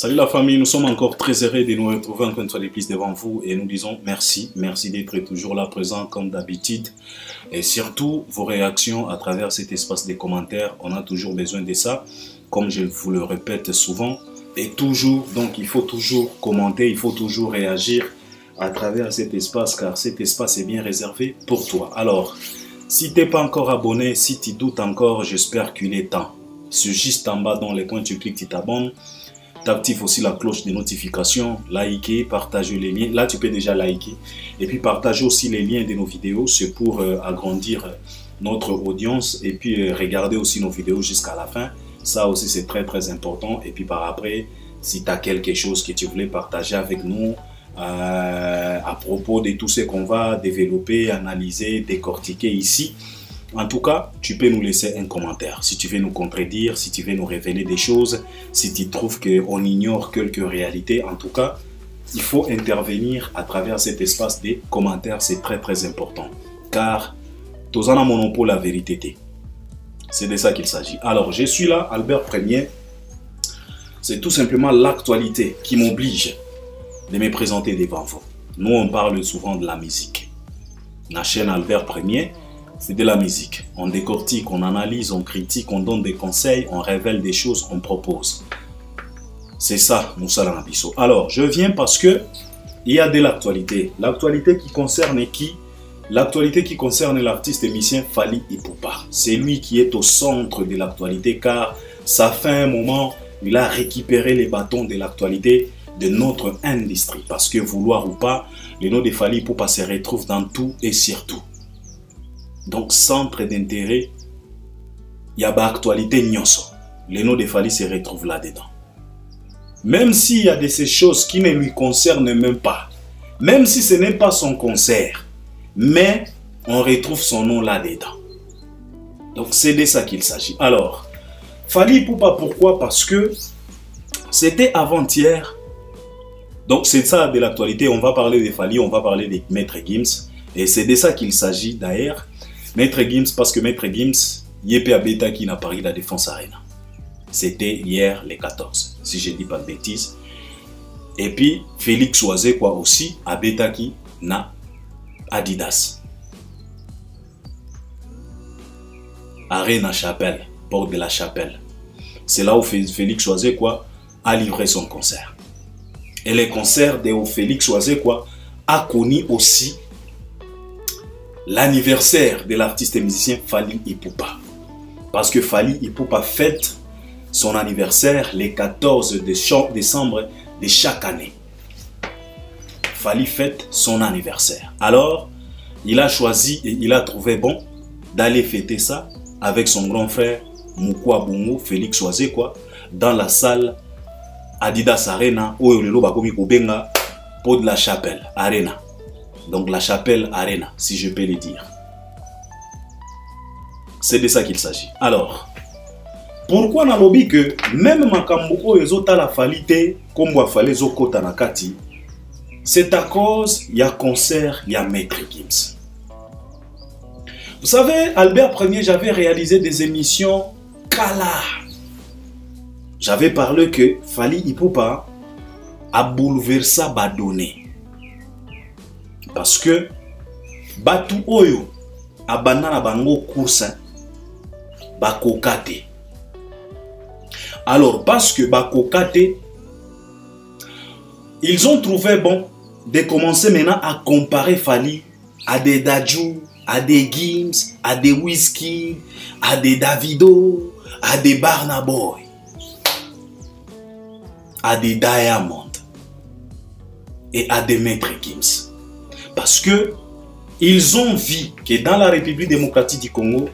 Salut la famille, nous sommes encore très heureux de nous retrouver encore une fois de plus devant vous et nous disons merci, merci d'être toujours là présent comme d'habitude et surtout vos réactions à travers cet espace des commentaires, on a toujours besoin de ça, comme je vous le répète souvent et toujours, donc il faut toujours commenter, il faut toujours réagir à travers cet espace car cet espace est bien réservé pour toi. Alors, si tu n'es pas encore abonné, si tu doutes encore, j'espère qu'il est temps. C'est juste en bas dans les coins, tu cliques, tu t'abonnes. Tu actives aussi la cloche de notification, liker, partager les liens. Là, tu peux déjà liker. Et puis, partager aussi les liens de nos vidéos. C'est pour agrandir notre audience. Et puis, regarder aussi nos vidéos jusqu'à la fin. Ça aussi, c'est très, très important. Et puis, par après, si tu as quelque chose que tu voulais partager avec nous à propos de tout ce qu'on va développer, analyser, décortiquer ici, en tout cas, tu peux nous laisser un commentaire. Si tu veux nous contredire, si tu veux nous révéler des choses, si tu trouves qu'on ignore quelques réalités, en tout cas, il faut intervenir à travers cet espace des commentaires. C'est très très important. Car, tous en a monopole la vérité. C'est de ça qu'il s'agit. Alors, je suis là, Albert Premier. C'est tout simplement l'actualité qui m'oblige de me présenter devant vous. Nous, on parle souvent de la musique. La chaîne Albert Premier, c'est de la musique. On décortique, on analyse, on critique, on donne des conseils, on révèle des choses, on propose. C'est ça, Moussa Lambiso. Alors, je viens parce que il y a de l'actualité. L'actualité qui concerne qui? L'actualité qui concerne l'artiste et musicien Fally Ipupa. C'est lui qui est au centre de l'actualité car ça fait un moment, il a récupéré les bâtons de l'actualité de notre industrie. Parce que vouloir ou pas, le nom de Fally Ipupa se retrouve dans tout et surtout. Donc, centre d'intérêt, il y a l'actualité nyonso. Le nom de Fally se retrouve là-dedans. Même s'il y a de ces choses qui ne lui concernent même pas, même si ce n'est pas son concert, mais on retrouve son nom là-dedans. Donc, c'est de ça qu'il s'agit. Alors, Fally Ipupa, pourquoi? Parce que c'était avant-hier. Donc, c'est ça de l'actualité. On va parler de Fally, on va parler de Maître Gims. Et c'est de ça qu'il s'agit d'ailleurs. Maître Gims, parce que Maître Gims, Yepé Abeta qui n'a pas la Défense Arena. C'était hier les 14, si je ne dis pas de bêtises. Et puis, Félix Oisé, quoi aussi, Abeta qui n'a Adidas. Arena Chapelle, porte de la Chapelle. C'est là où Félix Oisé, quoi, a livré son concert. Et les concerts de Félix Oisé, quoi, a connu aussi l'anniversaire de l'artiste et musicien Fally Ipupa. Parce que Fally Ipupa fête son anniversaire le 14 décembre de chaque année. Fally fête son anniversaire. Alors, il a choisi et il a trouvé bon d'aller fêter ça avec son grand frère Moukwa Bongo, Félix Oisé, quoi, dans la salle Adidas Arena, où il y a de la Chapelle Arena. Donc la Chapelle Arena, si je peux le dire. C'est de ça qu'il s'agit. Alors, pourquoi on a lobby que même Makambo Ezota la Falite, comme Wafale Zokota Nakati, c'est à cause il y a concert, il y a Maître Gims. Vous savez, Albert Premier, j'avais réalisé des émissions Kala. J'avais parlé que Fally Ipupa a bouleversé Badone. Parce que Batu Oyo abandonne bango course bakokate. Alors parce que bakokate, ils ont trouvé bon de commencer maintenant à comparer Fally à des Dadju, à des Gims, à des Wizkid, à des Davido, à des Burna Boy, à des Diamond et à des Maître Gims. Parce que ils ont vu que dans la République démocratique du Congo,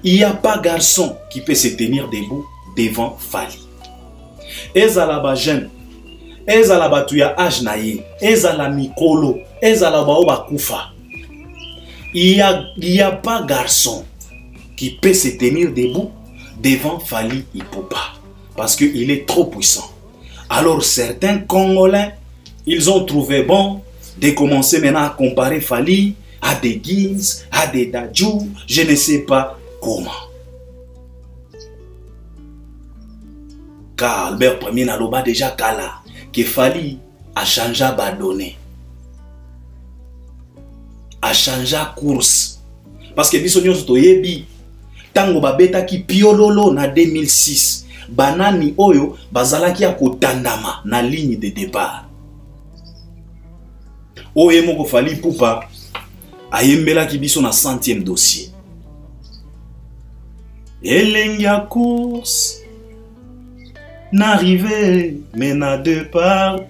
il n'y a pas garçon qui peut se tenir debout devant Fally. Ezalaba jeune, ezalaba tuya âge naye, ezala mikolo, ezalaba oba kufa. Il y a pas garçon qui peut se tenir debout devant Fally Ipupa. Parce qu'il est trop puissant. Alors certains Congolais, ils ont trouvé bon de commencer maintenant à comparer Fally à des Gims, à des Dadju, je ne sais pas comment. car Albert Premier naloba déjà kala que Fally a changé ba données, a changé course, parce que biso nyonso toyebi tango babeta ki piololo na 2006 banani oyo bazalaki ya kotandama na ligne de départ. Oye moko Fally Ipupa ayembela ki biso na 100e dossier. Elengia course n'arrivait mais na départ.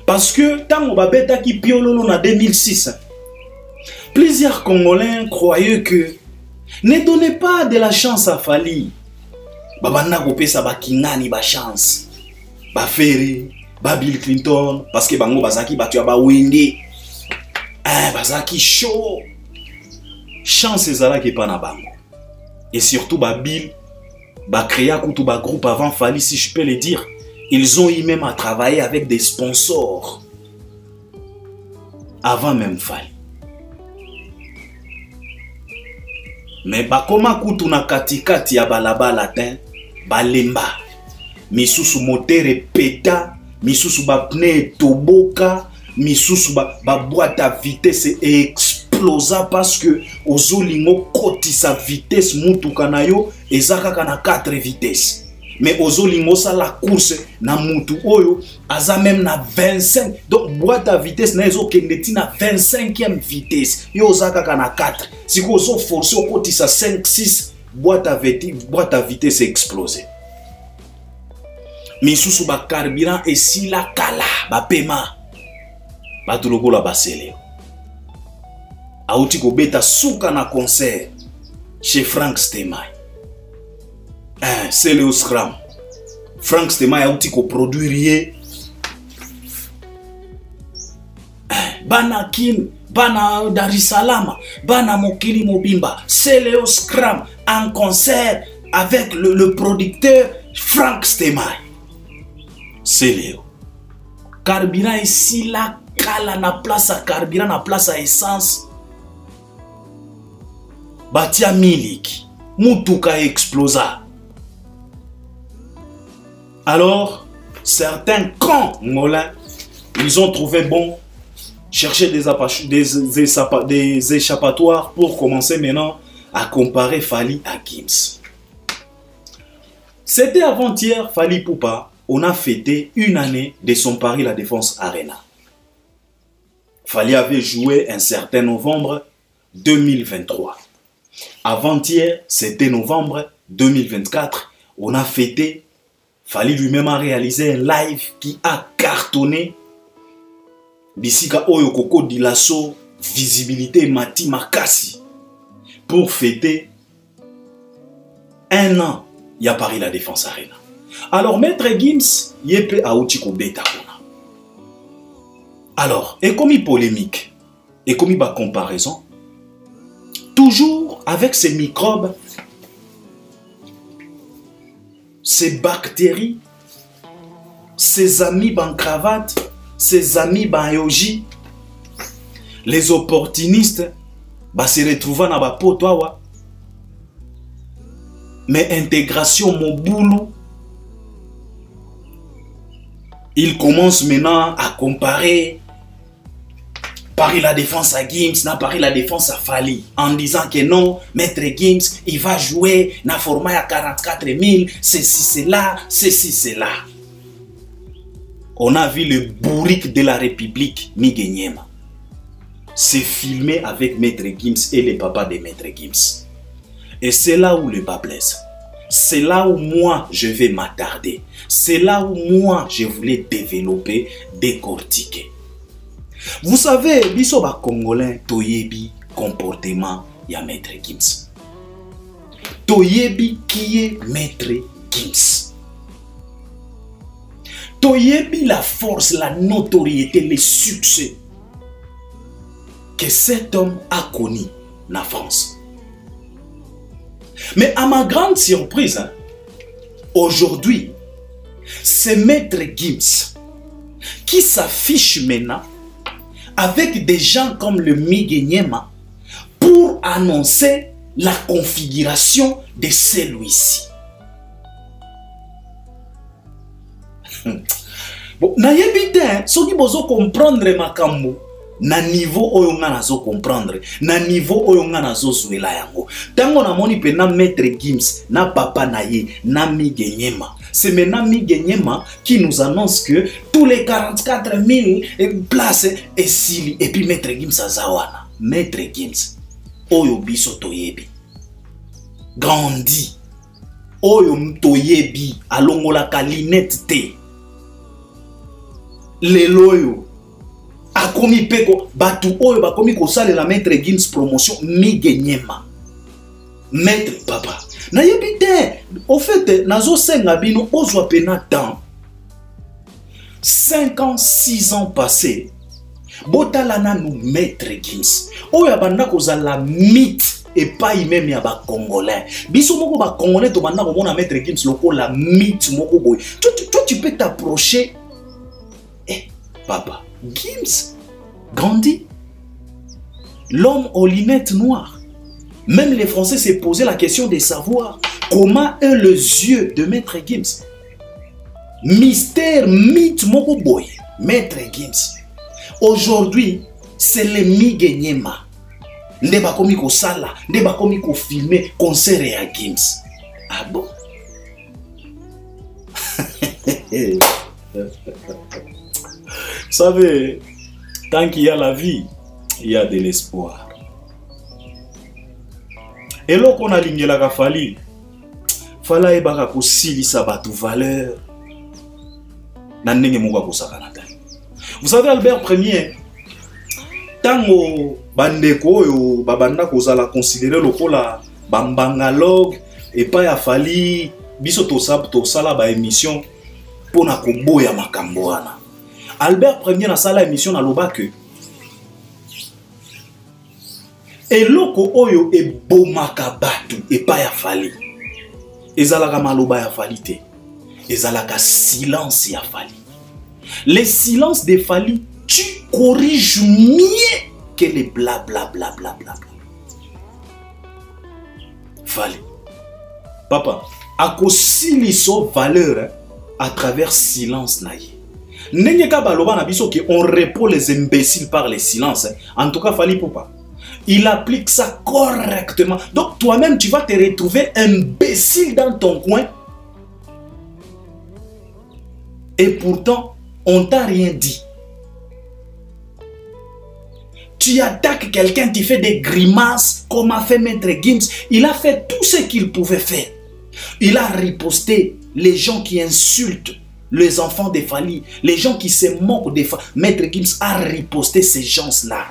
Parce que tango babeta ki piololo na 2006, plusieurs Congolais croyaient que ne donnez pas de la chance à Fally. Babanda kopesa ba kingani ba chance. Ba Ferry, ba Bill Clinton, parce que bango bazaki batu ya ba wenge. Bazaki show. Chance ezalaki pa na bango. Et surtout ba Bill, ba créa kutu ba groupe avant Fally, si je peux le dire. Ils ont eu même à travailler avec des sponsors. Avant même Fally. Mais bakoma kutu na katikati ya balabala ten balemba misusu motere peta misusu ba pneu toboka misusu ba boîte à vitesse explosa parce que ozolingo koti sa vitesse mutuka na yo ezaka na 4 vitesses. Mais ozolingo sa la course na mutu oyo aza même na 25, donc boîte à vitesse na ezo kendeti na 25e vitesse yo ozaka na 4. Si ko ozo forcer okoti sa 5 6 boîte à vitesse explosé. Misusu ba carburant esila kala ba paiement batuloko la basele auti ko beta suka na concert chez Frank Stemai. C'est le Scram. Frank Stemai a outil qu'on produit Bana Kim, Bana Dar es Salaam, Bana Mokili Mobimba. C'est le Scram en concert avec le producteur Frank Stemai. C'est Léo. Carburant ici là, kala na place à carburant na place à essence. Batia miliki. Mutuka explosa. Alors, certains cons molins, ils ont trouvé bon chercher des échappatoires pour commencer maintenant à comparer Fally à Gims. C'était avant-hier, Fally Ipupa, on a fêté une année de son Paris La Défense Arena. Fally avait joué un certain novembre 2023. Avant-hier, c'était novembre 2024, on a fêté. Fally lui-même a réalisé un live qui a cartonné. Bisika Oyo Koko Dilasso, visibilité Mati Makasi. Pour fêter un an, il y a Paris La Défense Arena. Alors, Maître Gims, Yepe Aouchiko Beta. Alors, et comme il polémique, et comme il comparaison, toujours avec ces microbes, ces bactéries, ces amis en cravate, ces amis en yoji, les opportunistes, se retrouvent dans la potoa. Mais intégration mon boulot, il commence maintenant à comparer Paris La Défense à Gims, na Paris La Défense à Fally, en disant que non, Maître Gims, il va jouer na format à 44 000, ceci, c'est là, ceci, c'est là. On a vu le bourrique de la République, Miguenyema. C'est filmé avec Maître Gims et les papas de Maître Gims. Et c'est là où le bas blesse. C'est là où moi, je vais m'attarder. C'est là où moi, je voulais développer, décortiquer. Vous savez, biso ba Congolais toyebi comportement ya Maître Gims. Toyebi qui est Maître Gims. Toyebi la force, la notoriété, le succès que cet homme a connu en France. Mais à ma grande surprise, hein, aujourd'hui, c'est Maître Gims qui s'affiche maintenant avec des gens comme le Miguenyema pour annoncer la configuration de celui-ci. Bon, na yebite, soki bozo comprendre makambo, na niveau oyo nga nazo comprendre, na niveau oyo nga nazo zuela yango. Tango na moni pe na maître Gims, na papa na ye, na Miguenyema. C'est maintenant Miguenyema qui nous annonce que tous les 44 000 places est sili. Et puis maître Gims azawana. Maître Gims, oyo biso toyebi. Grandi. Oyo toyebi, alongola kalinette te. Leloyo. Akomi peko, batu oyo bakomi kosale la maître Gims promotion Miguenyema. Maître papa. Na yebite, au fait, nazo senga bino ozwa pena temps. 5 ans, 6 ans passés. Botalana nous maître Gims. Oyo abanda kozala mythe et pas même ya ba congolais. Biso moko ba congolais to banda komona maître Gims loko la mythe moko boy. Toi tu peux t'approcher. Eh papa, Gims grandit. L'homme aux lunettes noires. Même les Français s'est posé la question de savoir comment est les yeux de Maître Gims. Mystère, mythe, moko boy. Maître Gims. Aujourd'hui, c'est le Miguenyema. Nde bakomi ko sala, nde bakomi ko filmer concert à Gims. Ah bon? Vous savez, tant qu'il y a la vie, il y a de l'espoir. Et là qu'on a ligné la Fali, fala e baka ko silisa batu valeur. Na ndenge moka ko sakanata. Vous savez Albert Ier, tango bandeko yo babanda ko zala considérer lokola bambangalogue et pas ya Fali biso to sala ba émission pona ko boya makambo wana. Albert Ier na sala émission na loba que et loko oyo e bomaka batu e pa ya Fali. Ezalaka maloba ya Fali te. Ezalaka silence ya Fali. Les silences de Fali, tu corriges mieux que les bla bla bla bla bla. Fali. Papa, akosiliso valeur à travers silence naye. Nenge ka baloba na biso que on répond les imbéciles par les silences. En tout cas Fali Poupa. Il applique ça correctement. Donc toi-même, tu vas te retrouver imbécile dans ton coin. Et pourtant, on t'a rien dit. Tu attaques quelqu'un, tu fais des grimaces, comme a fait Maître Gims. Il a fait tout ce qu'il pouvait faire. Il a riposté les gens qui insultent les enfants de Fali, les gens qui se moquent de Fali. Maître Gims a riposté ces gens-là.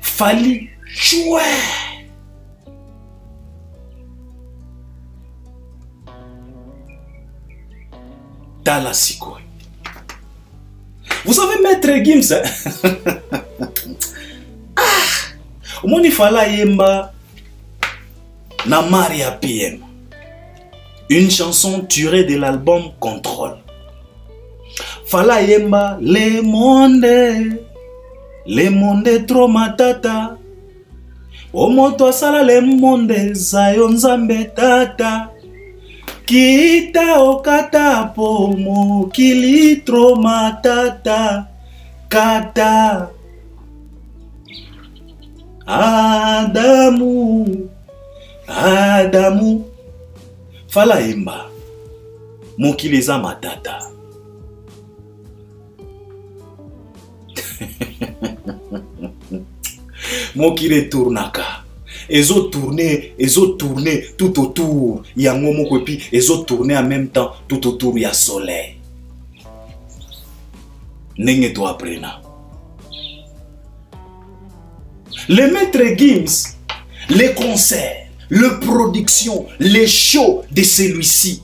Fali chouette. Talasiko. Vous savez Maître Gims Moni fala yemba na Maria PM. Une chanson tirée de l'album Contrôle. Fala yemba le monde trop matata. Omoto sala le monde zayon zambe tata. Kita okata pomo kili trop matata. Kata Adamu Fala imba mokili za matata. Mokile tournaka. Ezo tourner tout autour. Yango moko epi ezo tourner en même temps tout autour ya soleil. Nenge to aprena. Le Maître Gims, les concerts, les productions, les shows de celui-ci.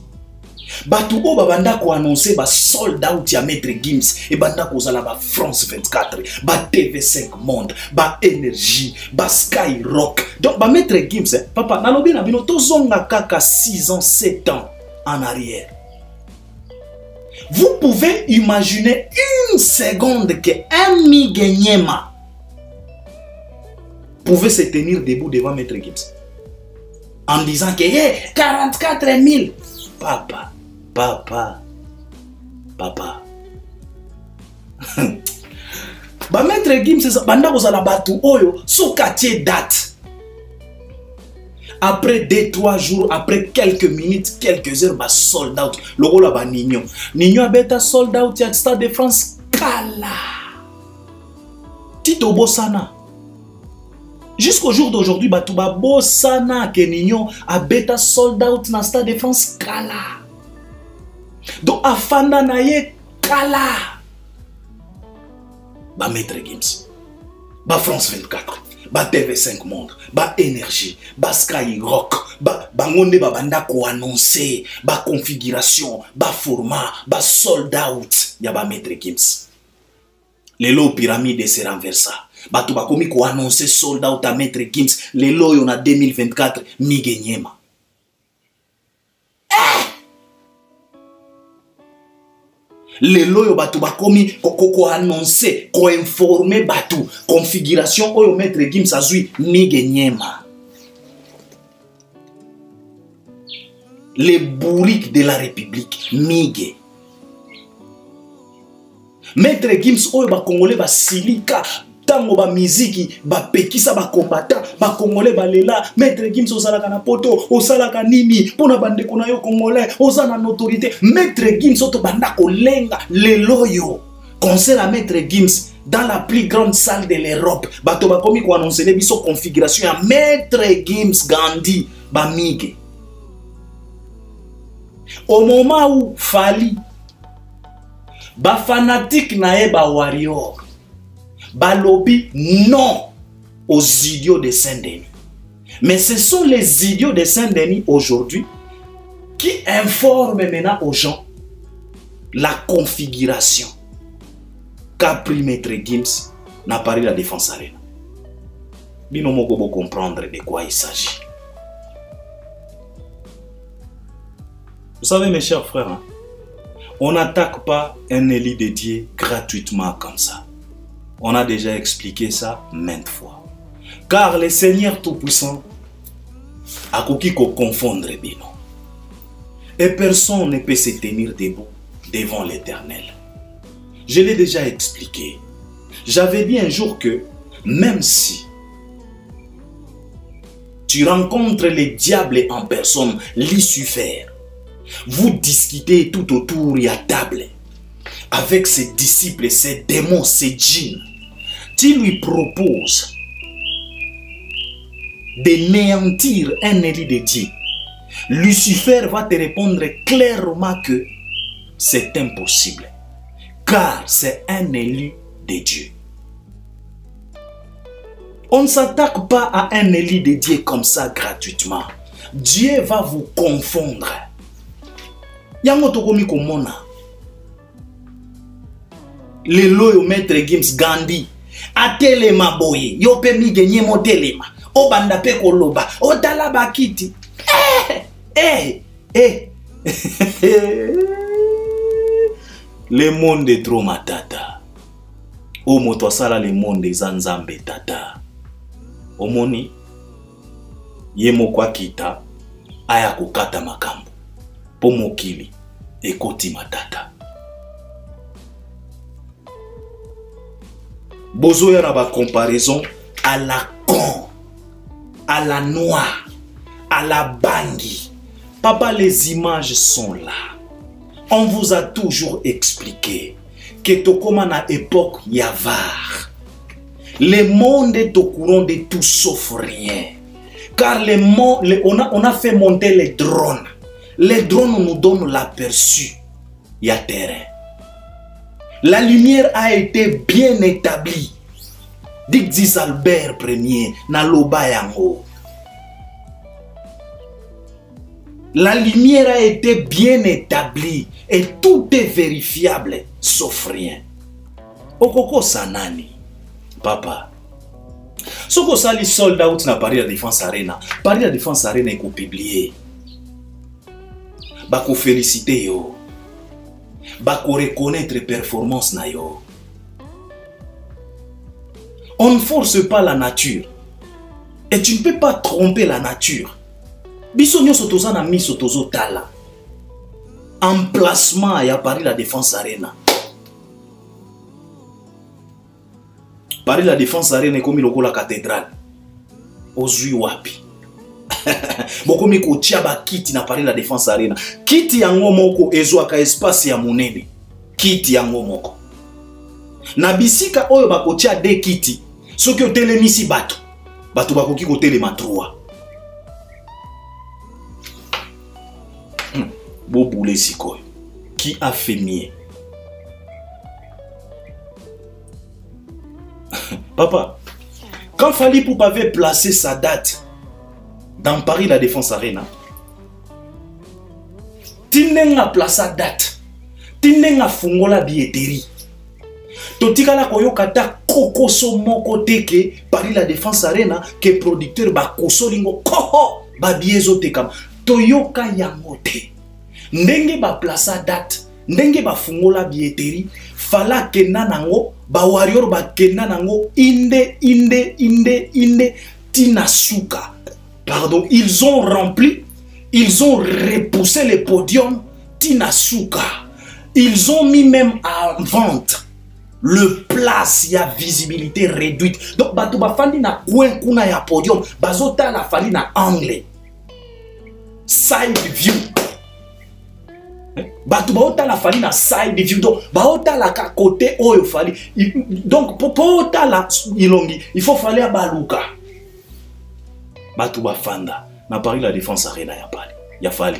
Batu o babanda ko annoncer ba sold out ya Maître Gims et banda ko zala ba France 24, ba TV5 Monde, ba Énergie, ba Sky Rock. Donc ba Maître Gims, papa nalobi na bino to zonga kaka 6 ans, 7 ans en arrière. Vous pouvez imaginer une seconde que un Miguenyema pouvait se tenir debout devant Maître Gims en disant que 44 000, papa. Papa. Ba maître Gims c'est ça. Banda kozala batu oyo so quartier date. Après 2-3 jours, après quelques minutes, quelques heures, bah sold out. Le rôle là Nino. Nino a bêta sold out à Stade de France. Kala. Tito Bossana. Jusqu'au jour d'aujourd'hui, bah tout ba Bossana que Nino a bêta sold out dans Stade de France. Kala. Donc afanda na ye Kala. Bah Maître Gims. Bah France 24. Ba TV5 Monde, ba énergie, ba Skyrock, ba ngonde ba banda ko annoncer, ba configuration, ba format, ba sold out, ya ba Maître Gims. Lelo pyramide se renversa. Ba to ba komi ko annoncer sold out à Maître Gims, lelo yo na 2024 migenyema. Lelo yo batu bakomi ko annoncer ko informer batu configuration oyo Maître Gims azui migenyema. Les bourriques de la République mige. Maître Gims oyo ba congolais ba silika tango ba miziki ba pekisa ba combattant ba congolais ba lela Maître Gims osalaka na poto osalaka nimi pona bande kona yo congolais osana na autorité Maître Gims oto banda kolenga leloyo concert à Maître Gims dans la plus grande salle de l'Europe bato ba komi ko annoncer les biso configuration ya Maître Gims Gandhi ba mige au moment où Fali ba fanatique na ba warrior balobi non aux idiots de Saint-Denis. Mais ce sont les idiots de Saint-Denis aujourd'hui qui informent maintenant aux gens la configuration qu'a pris Maître Gims n'a parlé de la Défense Arena. Bino moko bo comprendre de quoi il s'agit. Vous savez mes chers frères, hein, on n'attaque pas un élit dédié gratuitement comme ça. On a déjà expliqué ça maintes fois. Car le Seigneur Tout-Puissant a koki ko confondre bino. Et personne ne peut se tenir debout devant l'Éternel. Je l'ai déjà expliqué. J'avais dit un jour que même si tu rencontres les diables en personne, Lucifer, vous discutez tout autour à table avec ses disciples, ses démons, ses djinns. Tu lui proposes de néantir un élit de Dieu. Lucifer va te répondre clairement que c'est impossible. Car c'est un élu de Dieu. On ne s'attaque pas à un élit de Dieu comme ça gratuitement. Dieu va vous confondre. Yango tokomi komona. Le loyo Maître Gims Gandhi. Atelema boye. Yo pe mi genye mo telema. O banda pe koloba. O tala bakiti. Le monde est trop matata. O moto sala le monde zanzambe tata. Omoni. Ye mokwa kita. Aya kukata makambo. Po mokili. Ekoti matata. Bozo ya na ba comparaison à la con, à la noix, à la bangui. Papa, les images sont là. On vous a toujours expliqué que tokoma na époque yavar. Le monde est au courant de tout sauf rien. Car on a fait monter les drones. Les drones nous donnent l'aperçu. Il y a terrain. La lumière a été bien établie. Dixis Albert Ier, na loba yango. La lumière a été bien établie et tout est vérifiable, sauf rien. Okoko sanani, papa. Soko sali sold out na Paris la Défense Arena. Paris la Défense Arena est publié. Bako féliciter yo. Bako reconnaître performance na yo. On ne force pas la nature. Et tu ne peux pas tromper la nature. Biso nyo sotoza na mi sotozo tala. emplacement à Paris la Défense Arena. Paris la Défense Arena est comme la cathédrale. Ozui wapi. Bokomi ko tiaba kiti na Paris la Défense Arena. Kiti yango moko ezwaka espace ya monene. Kiti yango moko. Na bisika oyo bakotia de kiti. Soki otelemisi bato. Bato bakoki ko telema 3. Boboulé sikoyo. Qui a fait mieux? Papa, quand Fally Ipupa avait placé sa date dans Paris la Défense Arena, Tinenga place sa date, Tinenga fungola billetterie. Totikala koyokata kokoso moko teke Paris la Défense Arena que producteur ba kosolingo koho ba biezo tekam toyoka yango te. Ndenge ba place date, ndenge ba fungola billetterie, fala kena nango ba warrior ba kena nango inde tinasuka. Pardon, ils ont rempli, ils ont repoussé le podium tinasuka. Ils ont mis même en vente le place, il y a visibilité réduite. Donc bato ba fandi na coin kuna ya podium, bazota la fali na angle. Side view. Bato baota la fali na side view. Donc baota la côté oyo fali. Donc pour ota la ilongi, il faut fali à baluka. Bato ba fanda na Paris la Défense Arena ya pali. Ya fali.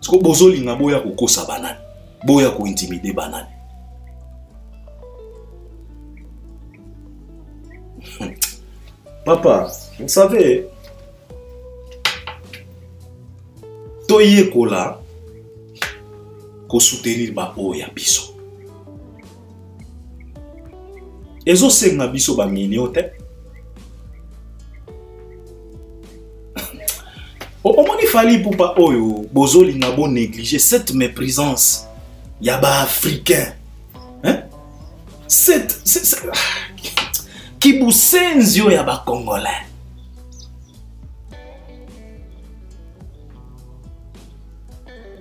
Sko bozoli nga boya ko kosa banane. Boya ko intimider banane. Papa, vous savez, toye kola ko soutenir ba oya biso. Ezo senga biso ba miniote. Au moins il fallait pour pas oyo bozoli nga bon négliger cette méprisance. Yaba africain. Hein? Cette Kibusenzio yaba congolais.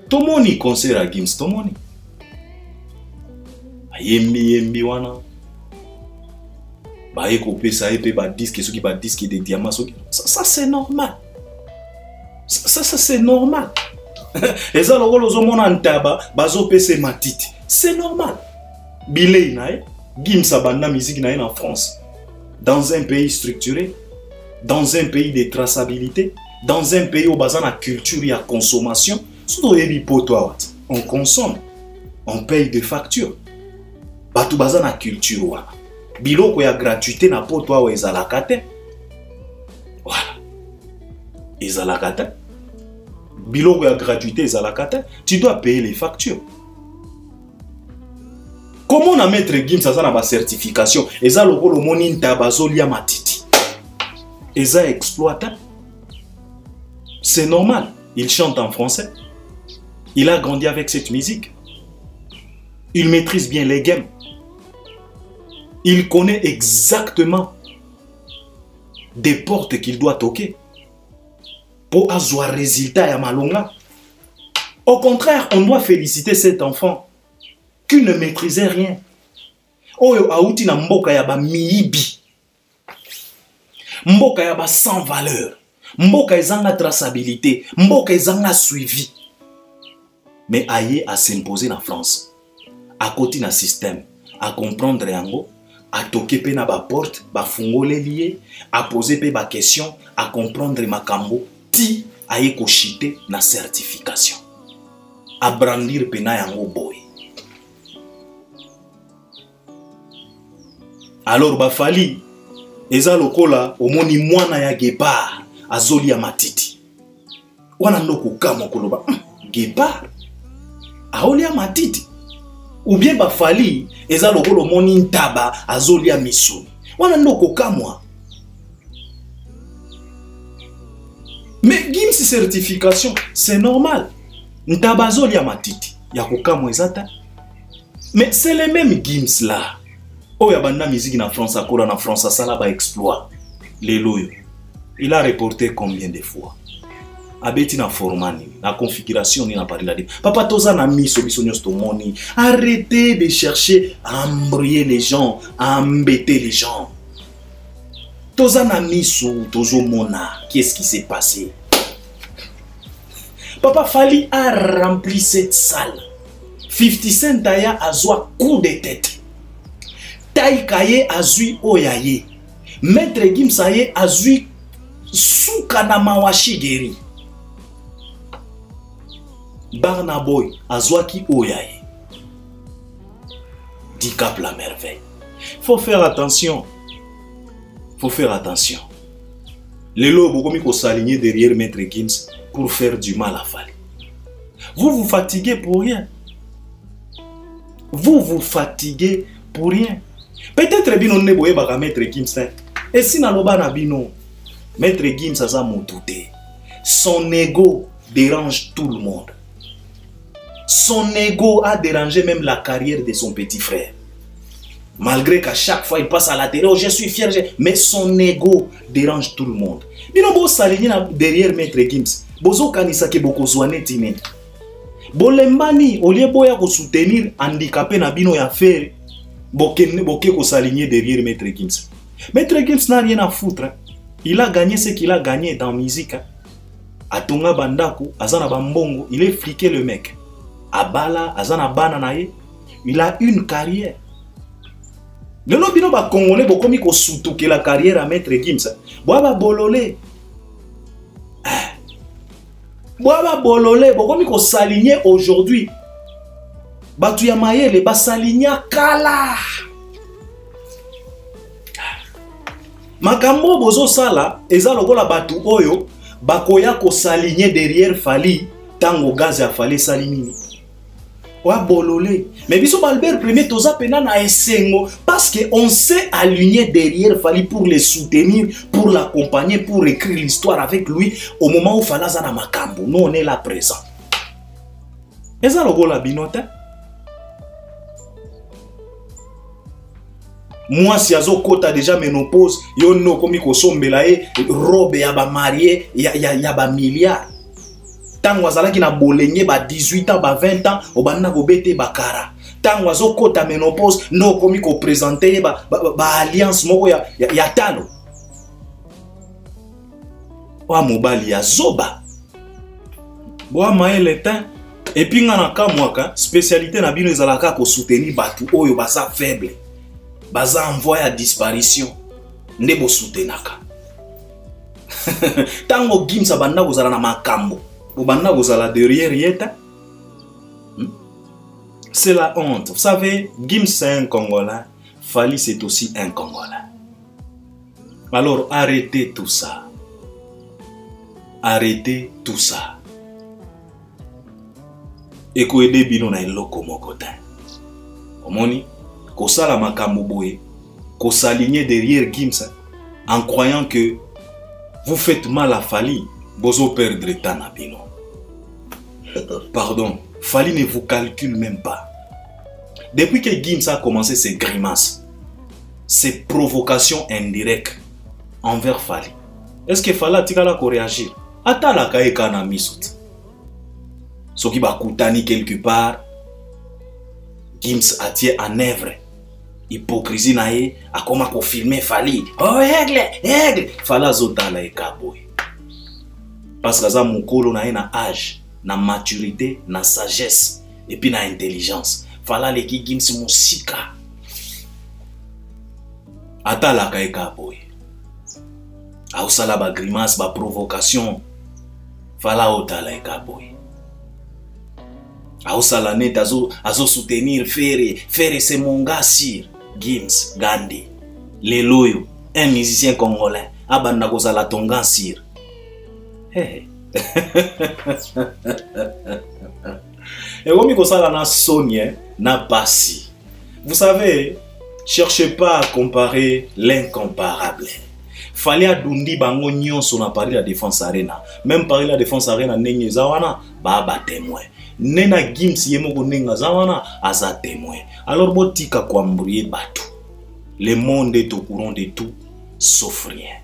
Tomoni concert à Gims, tomoni. Yembi wana. Ba ekopé ça épé ba disque ceux qui ba disque des diamants ça c'est normal. Ça c'est normal. Et ça le zomona ntaba bazo pese matiti. C'est normal. Bilei nae Gims abanda musique nae en France. Dans un pays structuré, dans un pays de traçabilité, dans un pays où bazan la culture et la consommation, on consomme, on paye des factures. Batu bazan la culture wana. Biloko ya gratuité na poto wa ezalakate. Voilà. Ezalakate. Biloko ya gratuité ezalakate, tu dois payer les factures. Comment on a mettre Gims ça na ba certification? Eza loko lo moninta bazolia matiti. Eza exploitant. C'est normal. Il chante en français. Il a grandi avec cette musique. Il maîtrise bien les games. Il connaît exactement des portes qu'il doit toquer pour avoir résultat à Malonga. Au contraire, on doit féliciter cet enfant qui ne maîtrisait rien. Oyo auti na mboka ya ba miibi. Mboka ya ba sans valeur. Mboka ezanga traçabilité. Mboka ezanga suivi. Mais aye à s'imposer en France. À côté na système. À comprendre yango. À toquer pe na ba porte. Ba fungole lié. À poser pe ba question. À comprendre makambo. Ti aye ko chite na certification. À brandir pe na yango boy. Alors ba Fally eza lokola omoni mwana ya Gepard azoli ya matiti. Wana ndoko kama koloba Gepard aoli ya matiti. Ou bien ba Fally eza lokola omoni ntaba azoli ya misuni. Wana ndoko kamwa. Mais Gims certification c'est normal. Ntaba azoli ya matiti ya kokamwa ezata. Mais c'est les mêmes Gims là. Oh, ya banda musique na France, à Kora na France, ça là ba exploit. Les loyaux. Il a reporté combien de fois? abeti na formani na configuration ni na parler de papa toza na miso biso nyos to moni. Arrêtez de chercher à embrouiller les gens, à embêter les gens. Toza na miso tozo mona, qu'est-ce qui s'est passé? Papa Fally a rempli cette salle. 50 Cent aya azwa coup de tête. Taïkaye azui oyaye. Maître Gims aye azui souka na mawashi geri. Barna Boy azwaki oyaye. Dicap la merveille. Faut faire attention. Faut faire attention. Les lobes comme il s'aligner derrière Maître Gims pour faire du mal à Fally. Vous vous fatiguez pour rien. Vous vous fatiguez pour rien. Peut-être bien on ne boye baka Maître Gims. Et si na loba na bino, Maître Gims a ça montouté. Son ego dérange tout le monde. Son ego a dérangé même la carrière de son petit frère. Malgré qu'à chaque fois il passe à la télé, oh, je suis fier, mais son ego dérange tout le monde. Bino bo s'aligner derrière Maître Gims. Bozo kanisa ke boko zwane tine. Bolembani au lieu boya ko soutenir handicapé na bino ya faire. Boke ko s'aligner derrière Maître Gims. Maître Gims n'a rien à foutre. Il a gagné ce qu'il a gagné dans la musique. Atonga bandako, azana bambongo, il est fliqué le mec. Abala, azana bananaye, il a une carrière. Le lobino ba congolais bokomi ko soutuke la carrière à Maître Gims. Boaba bololé. Boaba bololé, bokomi ko s'aligner aujourd'hui. Batu ya mayele ba s'aligner kala. Makambo bozo sala eza lokola batu oyo bakoya ko s'aligner derrière Fally tango gaz ya Fally salimini. Wa bololé. Mais biso Albert premier toza pena na esengo parce que on s'est aligné derrière Fally pour le soutenir, pour l'accompagner, pour écrire l'histoire avec lui au moment où Fally za na makambo. Nous on est là présent. Eza lokola binota. Moi si azo kota déjà ménopause, yo no komi ko sombela robe ya ba marié ya ba milliard. Tango azalaki na bolenge ba 18 ans ba 20 ans obanda ko bete bakara. Tango azo kota ménopause no komi ko présenter ba alliance moko ya talo. Wa mobali ya zoba. Boa maele temps et puis ngana ka mwaka spécialité na bino ezalaka ko soutenir batu oyo basa faible. Baza envoyé à disparition. Nebo soutenaka. Tango Gims abanda kozala na makambo. Obanda kozala derrière yeta. C'est la honte. Vous savez, Gims c'est un Congolais. Fally c'est aussi un Congolais. Alors arrêtez tout ça. Arrêtez tout ça. Et ko ede bino na eloko mokota. Omoni Kosala makambo boye, ko s'aligner derrière Gims en croyant que vous faites mal à Fally, bozo perdre temps na bino. Pardon, Fally ne vous calcule même pas. Depuis que Gims a commencé ses grimaces, ses provocations indirectes envers Fally, est-ce que Fally a ko réagir? Atala kaeka na misut. Soki ba kutani quelque part, Gims a tiré en œuvre. Hypocrisie nae a koma ko filmer Fally. Oh aigle Fally azotala ekaboy. Parce que za mukolo nae na âge, na maturité, na sagesse et puis na intelligence. Fally leki Gims musika. Atala ka ekaboy. A usala ba grimace, ba provocation. Fally otala ekaboy. Aosala net azo soutenir Ferre c'est mon gars sir. Gims Gandhi Leloyo, un musicien congolais. Abanda kozala tonga sir. Hey. Et comme kosala na Sonia na Passi. Vous savez, cherchez pas à comparer l'incomparable. Fallait adundi bango nyonso na Paris la Défense Arena. Même Paris la Défense Arena nenge zawana ba témoin. Nena Gims yemoko nenga zawana aza témoin. Alors botika kwa mbrouiller batu. Le monde est au courant de tout sauf rien.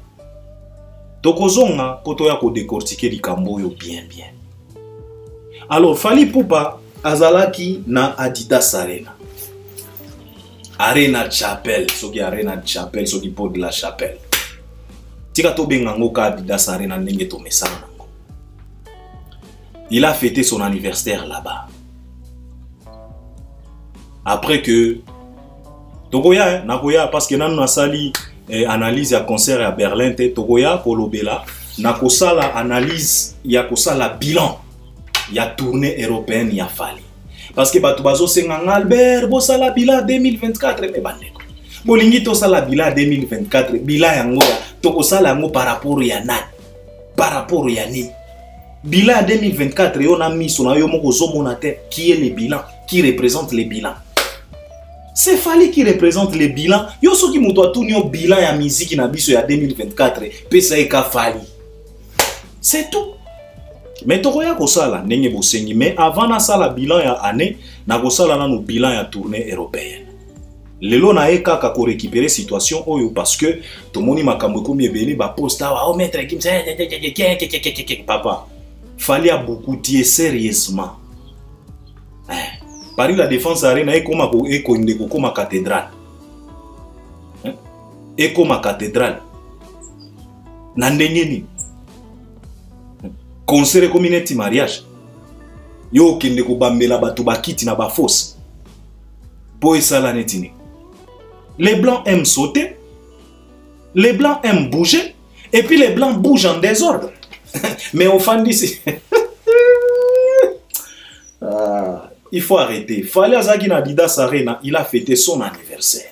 tokozonga poto ya ko décortiquer likambo yo bien bien. Alors Fally Ipupa azalaki na Adidas Arena Chapelle, soki Arena Chapelle, soki Pod de la Chapelle. Tika to bengango ka Adidas Arena ndenge to mesana nango. Il a fêté son anniversaire là-bas. Après que Togoya, nakoya parce que nanu nasali analyse ya concert à Berlin te Togoya kolobela nakosala analyse ya kosala bilan ya tournée européenne ya Fally. Parce que batu bazo senga Albert bosala bilan 2024 me bandeko. Bolingi to sala bilan 2024 bilan yango tokosala yango par rapport ya nani? Par rapport ya ni? Bilan 2024 yo na miso na yo moko zomona te qui est le bilan, qui représente le bilan. C'est Fally qui représente le bilan. Yo soki muto atuni yo bilan ya musique na biso ya 2024 pesa eka Fally. C'est tout. Mais tokoya kosala ndenge bosengi mais avant na sala bilan ya année na kosala na no bilan ya tournée européenne. Lelo na kaka ko récupérer situation oyo parce que tomoni makambo komi ebele ba posta wa o maître Kim papa. Fally a beaucoup tié sérieusement. Paris la défense arena ekoma ko ndeko koma cathédrale. Ekoma cathédrale. Na ndenge ni concert comme une mariage. Yo kende ko bambela batu bakiti na ba fosse. Po esala netini. Les blancs aiment sauter. Les blancs aiment bouger et puis les blancs bougent en désordre. Mais au fond d'ici il faut arrêter. Fally azaki na Adidas Arena, il a fêté son anniversaire.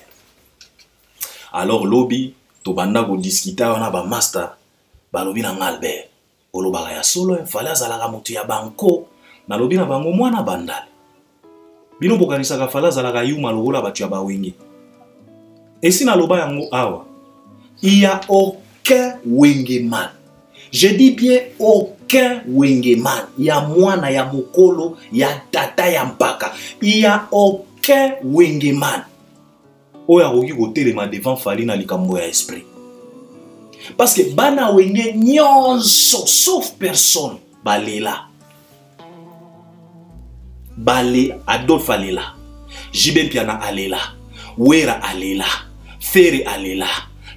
Alors lobby to banda go discuter on a ba master ba lobby na Albert. Olobaka ya solo Fally azalaka mutu ya banko na lobby na bango mwana bandale. Bino bokanisaka Fally azalaka yuma lokola batu ya bawenge. Et si na loba yango awa, il y a aucun wengeman. Je dis bien aucun wengeman. Il y a mwana ya mokolo, il y a tata ya mpaka. Il y a aucun wengeman. Oya koki kotelema devant Fally na likambo ya esprit. Parce que bana wenge nyonso sauf personne balela. Bale Adolphe alela. Jibe Piana alela. Wera alela. Ferre alela.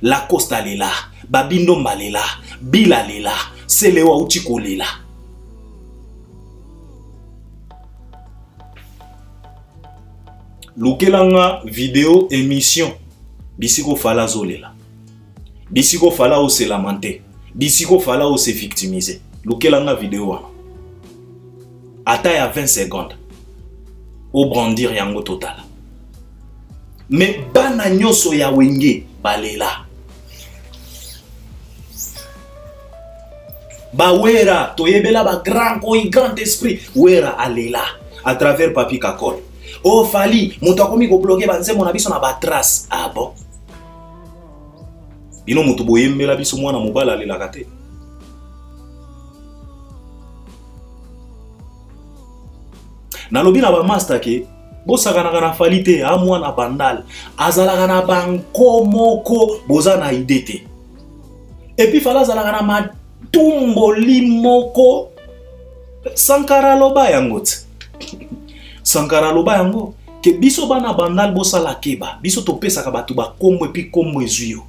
Lacoste alela. Babindo alela. Bila alela. Selewa Uchiko lela. Lukelanga vidéo émission. Bisiko Fala zolela. Bisiko Fala o se lamenter. Bisiko Fala o se victimiser. Lukelanga vidéo wana. Ata ya 20 secondes. Au brandir yango total. Mais bana nyoso ya wenge balela. Ba wera toyebela ba grand esprit wera alela à travers Papi Kakol. Oh Fally mutu akomi ko bloquer banze mona biso na ba trace. Ah bon? Bino mutu boyembela biso mwana mobala alela kate. Nalobi na ba master ke bosaka na Fally te amwana bandal azalaka na banko moko boza na idete. Et puis Fally azalaka na matumbo limoko Sankara loba yango. Sankara loba yango ke biso bana bandal bosala keba biso topesaka batu ba kombo epi kombo ezuyo.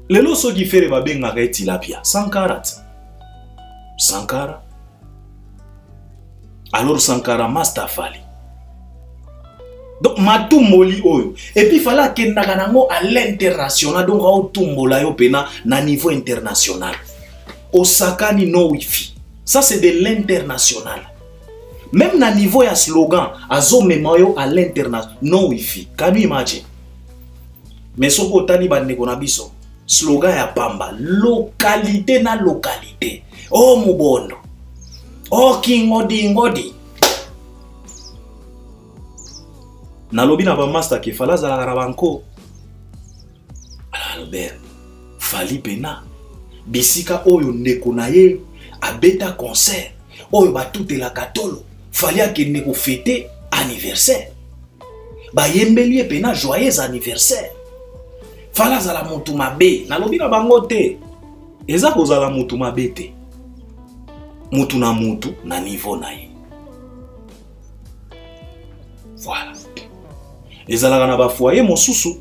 Lelo soki fere babengaka etilapia Sankara. Sankara. Alors Sankara master Fally. Donc matumboli oyo et puis fallait kendaka nango à l'international donc au tumbola yo pena na niveau international. Osaka ni no wifi. Ça c'est de l'international. Même na niveau ya slogan azo memayo à l'international no wifi. Can you imagine? Mais soko tali bande ko na biso slogan ya pamba localité na localité. Oh mubondo. Oh king ngodi. Nalobi na ba master ke Fally azalaka na banko. Albert Fally pena bisika oyo ndeko na ye abeta concert oyo batutela katolo Fally akende ko fêter anniversaire. Ba yembeli pena joyeux anniversaire. Fally azala mutu mabe nalobi na bango te. eza kozala mutu mabete. Mutu na niveau na ye. Voilà. Ezalaka na ba foyer mosusu.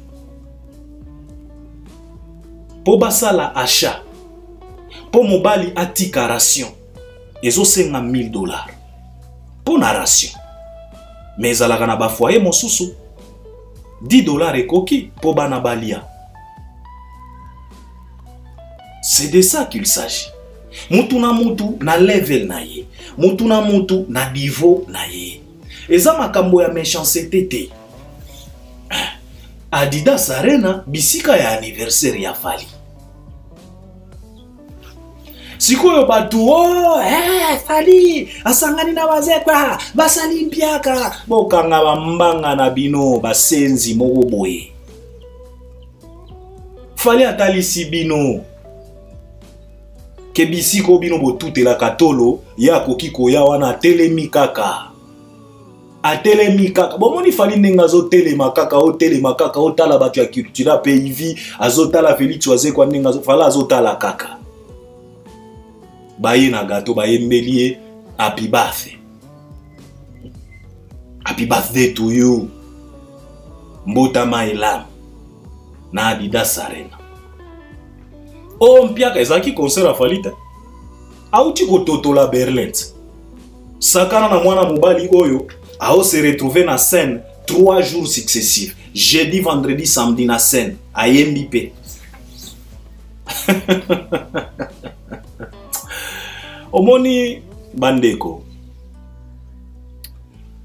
Po basala achat. Po mobali atika ration. Ezo senga $1000. Po na ration. Mais ezalaka na ba foyer mosusu. $10 ekoki po bana balia. C'est de ça qu'il s'agit. Mutu na level na ye. Mutu na niveau na ye. Eza makambo ya méchanceté te. Adidas Arena bisika ya anniversaire ya Fally. Sikoyo batu Fally asangani na wazekwa basali mpiaka bokanga bambanga na bino basenzi moko boye. Fally atalisi bino ke bisiko bino botutela katolo ya kokiko ya wana telemi kaka. Atelemi kaka. Bomoni Fally ndenga zo telema kaka o telema kaka o tala batu ya culture PIV azotala Félix Wazekwa ndenga zo Fally azotala kaka. Baye na gato baye mbelie happy birthday. Happy birthday to you. Mbota Mailam na Adidas Arena. O mpiaka ezaki concert a Fally te. Auti kototola Berlin. Sakana na mwana mobali oyo ao se retrouver na scène 3 jours successifs. Jeudi, vendredi, samedi na scène à MBP. Omoni bandeko.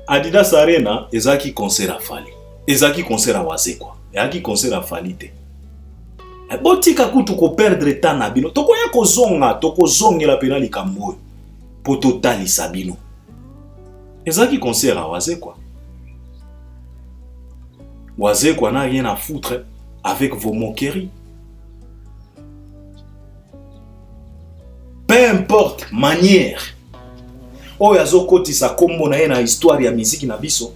Adidas Arena ezaki concert a Fally. Ezaki concert a Wazekwa. Ezaki concert a Fally te. Botika kutu ko perdre temps na bino. Toko ya kozonga, toko zongela pena likambo po totali sabino. Ezaki concert à Wazekwa. Wazekwa n'a rien à foutre avec vos moqueries. Peu importe manière. Oyazo koti sa kombo na ye na histoire ya musique na biso.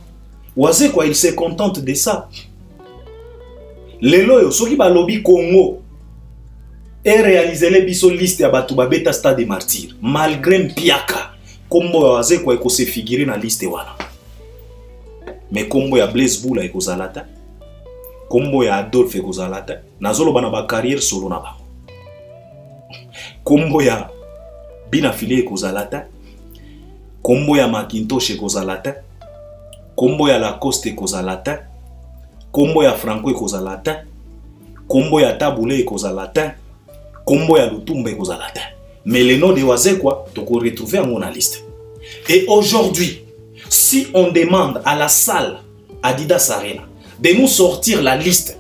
Wazekwa il se contente de ça. Lelo yo soki ba lobby Congo et réaliser les biso liste ya batu ba beta stade des martyrs malgré mpiaka. Kombo ya Wazekwa eko se figurer na liste wana. Mais kombo ya Blaise Bula eko zalata. Kombo ya Adolphe eko zalata. Nazolo bana ba carrière solo na ba. Kombo ya Bina File eko zalata. Kombo ya Macintosh eko zalata. Kombo ya Lacoste eko zalata. Kombo ya Franco eko zalata. Kombo ya Tabule eko zalata. Kombo ya Lutumba eko zalata. Mais les noms de Wazekwa, tu peux retrouver à mon liste. Et aujourd'hui, si on demande à la salle Adidas Arena de nous sortir la liste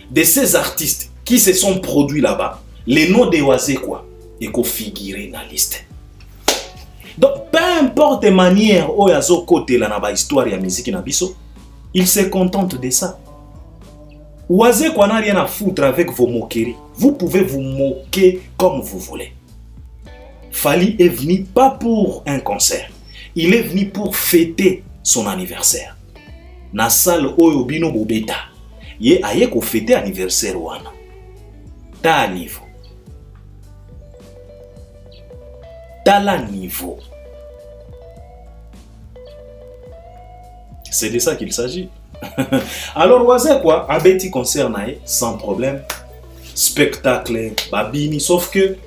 de ces artistes qui se sont produits là-bas, les noms de Wazekwa et qu'on figurer dans la liste. Donc, peu importe manière où il y a côté la histoire et la musique na biso, il se contente de ça. Wazekwa n'a rien à foutre avec vos moqueries. Vous pouvez vous moquer comme vous voulez. Fally est venu pas pour un concert. Il est venu pour fêter son anniversaire. Na salle oyo bino bobeta. Ye aye ko fêter anniversaire wana. Ta niveau. Tala niveau. C'est de ça qu'il s'agit. Alors Wazekwa a beti concert nae sans problème. Spectacle, babini, sauf que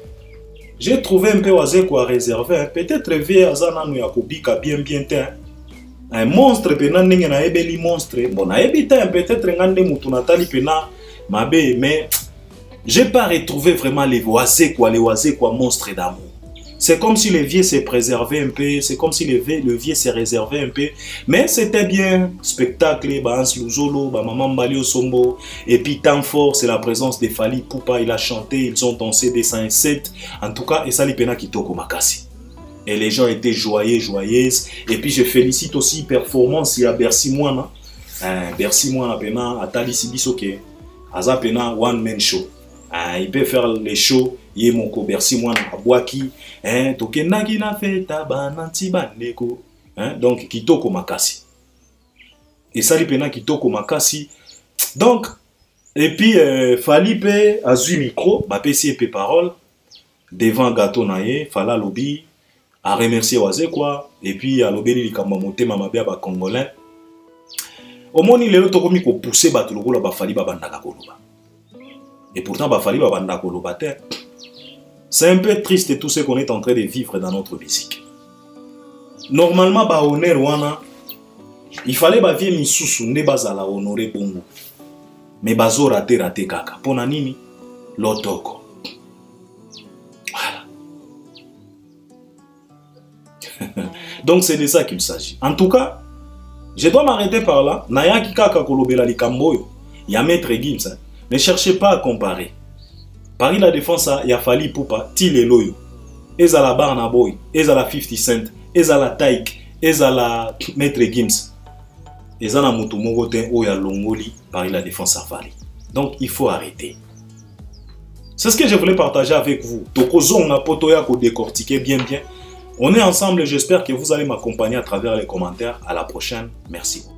j'ai trouvé un peu Wazekwa réservé. Peut-être vieux Azana nous yakobika bien un monstre pena ninge na ebeli monstre. Bon na ebita peut-être ngande mutu natali pena mabe, mais j'ai pas retrouvé vraiment les Wazekwa monstres d'amour. C'est comme si le vieux s'est préservé un peu, c'est comme si le vieux s'est réservé un peu. Mais c'était bien, spectacle, Hans Luzolo, Maman Mbali Osombo, et puis temps fort, c'est la présence de Fally Ipupa, il a chanté, ils ont dansé des 107. En tout cas, et ça l'ipena kitoko makasi. Et les gens étaient joyeuses. Et puis je félicite aussi performance, il y a Bercy Moana. Bercy Moana, pena, Atali Sibisoke, Aza pena, one man show. Il peut faire les shows. Yé moko Bercy Moana abwaki tokenaki na feta bananti bandeko donc kitoko makasi et ça lipena kitoko makasi donc et puis Fally pe azui micro ba pesi pe parole devant gâteau naye, fala lobby, a remercier Oazé quoi, et puis a lobby li kamamote mamabia ba congolais. Au moins il est tokomi ko pousser ba tuloko la ba fali ba bandaka koloba. Et pourtant ba fali ba bandaka koloba terre. C'est un peu triste tout ce qu'on est en train de vivre dans notre musique. Normalement ba honneur wana, il fallait ba vie misusu nde bazala honorer bongo. Mais bazo raté kaka. Pona nini? Lotoko. Donc c'est de ça qu'il s'agit. En tout cas, je dois m'arrêter par là. Naya kaka kolobela likamboyo. Ya maître Gims. Hein. Ne cherchez pas à comparer. Paris la défense a ya fali poupa tile loyo. Ezala Barna Boy, ezala 50 Cent, ezala Taïk, ezala maître Gims. Ezala mutu mogote oya longoli Paris la défense a fali. Donc il faut arrêter. C'est ce que je voulais partager avec vous. Tokozonga potoya ko décortiquer bien. On est ensemble et j'espère que vous allez m'accompagner à travers les commentaires. À la prochaine. Merci beaucoup.